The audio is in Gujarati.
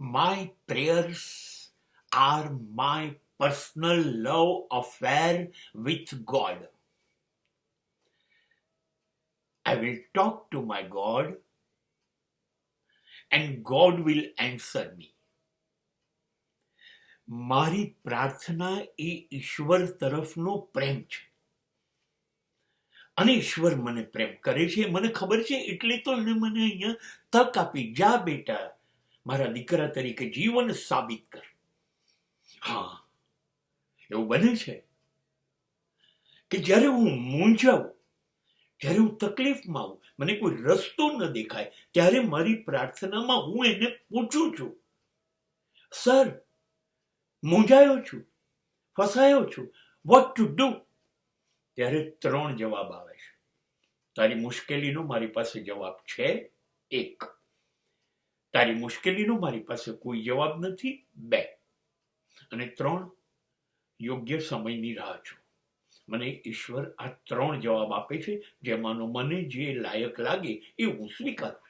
My prayers are my personal love affair with God. I will talk to my God and God will answer me. મારી પ્રાર્થના એ ઈશ્વર તરફનો પ્રેમ છે અને ઈશ્વર મને પ્રેમ કરે છે, મને ખબર છે. એટલે તો એને મને અહીંયા તક આપી, જા બેટા મારા દીકરા તરીકે જીવન સાબિત કર. હા, એવું બને છે કે જ્યારે હું મૂંઝાવું, જ્યારે હું તકલીફમાં આવું, મને કોઈ રસ્તો ન દેખાય, ત્યારે મારી પ્રાર્થનામાં હું એને પૂછું છું, સર મૂંઝાયો છું, ફસાયો છું, વોટ ટુ ડુ. ત્યારે 3 જવાબ આવે છે. તારી મુશ્કેલીનો મારી પાસે જવાબ છે 1, તારી મુશ્કેલીનો મારી પાસે કોઈ જવાબ નથી 2, અને 3, યોગ્ય સમયની રાહ જો. મને ઈશ્વર આ 3 જવાબ આપે છે, જેમાંનો મને જે લાયક લાગે એ હું સ્વીકારું છું.